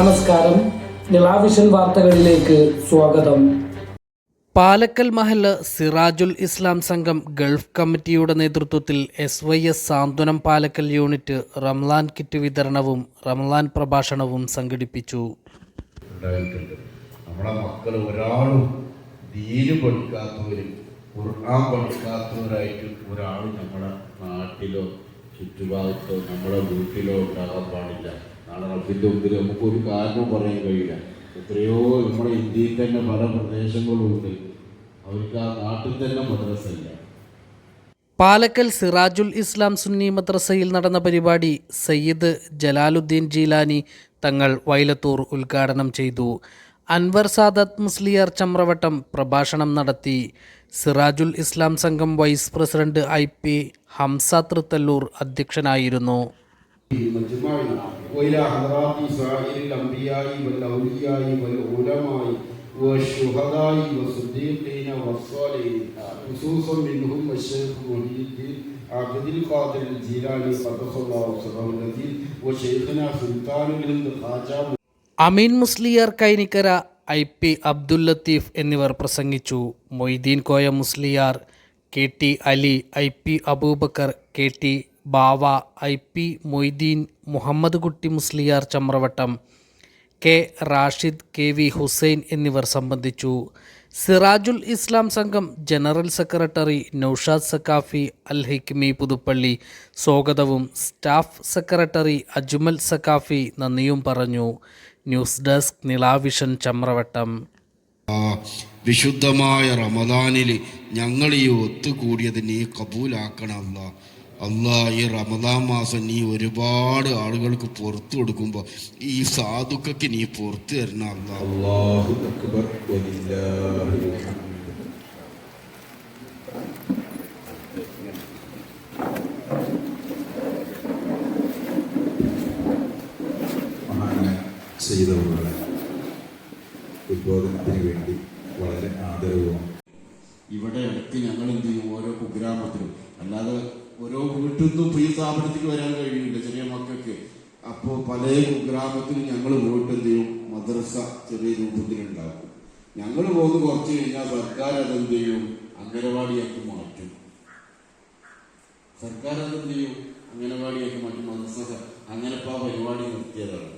നമസ്കാരം, നിലാവിഷൻ വാർത്തകളിലേക്ക് സ്വാഗതം. പാലക്കൽ മഹല്ല് സിറാജുൽ ഇസ്ലാം സംഘം ഗൾഫ് കമ്മിറ്റിയുടെ നേതൃത്വത്തിൽ SYS സാന്ത്വനം പാലക്കൽ യൂണിറ്റ് റമളാൻ കിറ്റ് വിതരണവും റമളാൻ പ്രഭാഷണവും സംഘടിപ്പിച്ചു. നമ്മളെ മക്കൾ ഒരാളും ദീന് പഠിക്കാത്തവരും ഖുർആൻ പഠിക്കാത്തവരായിട്ട് ഒരാളും നമ്മുടെ നാട്ടിലോ ചുറ്റുഭാഗത്തോ നമ്മുടെ വീട്ടിലോ ഉണ്ടാകാൻ പാടില്ല. നാളെ റബ്ബിൻ്റെ മുമ്പിൽ നമുക്കൊരു കാരണവും പറയാൻ കഴിയില്ല. എത്രയോ നമ്മുടെ ഇന്ത്യയിൽ തന്നെ പല പ്രദേശങ്ങളുണ്ട്, അവർക്ക് ആ നാട്ടിൽ തന്നെ മദ്രസ ഇല്ല. പാലക്കൽ സിറാജുൽ ഇസ്ലാം സുന്നി മദ്രസയിൽ നടന്ന പരിപാടി സയ്യിദ് ജലാലുദ്ദീൻ ജീലാനി തങ്ങൾ വൈലത്തൂർ ഉദ്ഘാടനം ചെയ്തു. അൻവർ സാദത്ത് മുസ്ലിയാർ ചമ്രവട്ടം പ്രഭാഷണം നടത്തി. Sirajul Islam Sangham vice president IP Hamza Thrithallur അധ്യക്ഷനായിരുന്നു. അമീൻ മുസ്ലിയാർ കൈനിക്കര, IP അബ്ദുൽ ലത്തീഫ് എന്നിവർ പ്രസംഗിച്ചു. Moideen Koya Musliyar, KT Ali, IP Abubakar, KT ബാവ, IP മൊയ്തീൻ, മുഹമ്മദ് കുട്ടി മുസ്ലിയാർ ചമ്രവട്ടം, K റാഷിദ്, KV ഹുസൈൻ എന്നിവർ സംബന്ധിച്ചു. സിറാജുൽ ഇസ്ലാം സംഘം ജനറൽ സെക്രട്ടറി നൌഷാദ് സക്കാഫി അൽ ഹിക്മി പുതുപ്പള്ളി സ്വാഗതവും സ്റ്റാഫ് സെക്രട്ടറി അജ്മൽ സക്കാഫി നന്ദിയും പറഞ്ഞു. News desk Nilavision Chamravattam. വിശുദ്ധമായ റമദാനിൽ ഞങ്ങൾ ഈ ഒത്തുകൂടിയത് നീ കബൂലാക്കണം അല്ലാ. ഈ റമദാൻ മാസം നീ ഒരുപാട് ആളുകൾക്ക് പുറത്തു കൊടുക്കുമ്പോൾ ഈ സാധുക്കൾക്ക് നീ പുറത്തു തരണം അല്ലാ. അല്ലാഹു അക്ബർ. ചെയ്തവരുടെ ഉദ്ബോധനത്തിന് വേണ്ടി വളരെ ആദരവും. ഇവിടെ അടുത്ത് ഞങ്ങൾ എന്ത് ചെയ്യും, ഓരോ കുഗ്രാമത്തിലും, അല്ലാതെ ഓരോ വീട്ടിൽ നിന്നും ഈ സ്ഥാപനത്തിൽ വരാൻ കഴിയില്ല ചെറിയ മക്കൾക്ക്. അപ്പോൾ പല കുഗ്രാമത്തിലും ഞങ്ങൾ പോയിട്ട് എന്ത് ചെയ്യും, മദ്രസ ചെറിയ രൂപത്തിലുണ്ടാക്കും. ഞങ്ങൾ പോകുന്ന കുറച്ച് കഴിഞ്ഞാൽ സർക്കാർ അതെന്ത് ചെയ്യും, അംഗനവാടിയാക്കി മാറ്റും. സർക്കാർ അതെന്ത് ചെയ്യും, അംഗനവാടിയാക്കി മാറ്റും. മദ്രസ അങ്ങനെ ആ പരിപാടി നിർത്തിയതാണ്.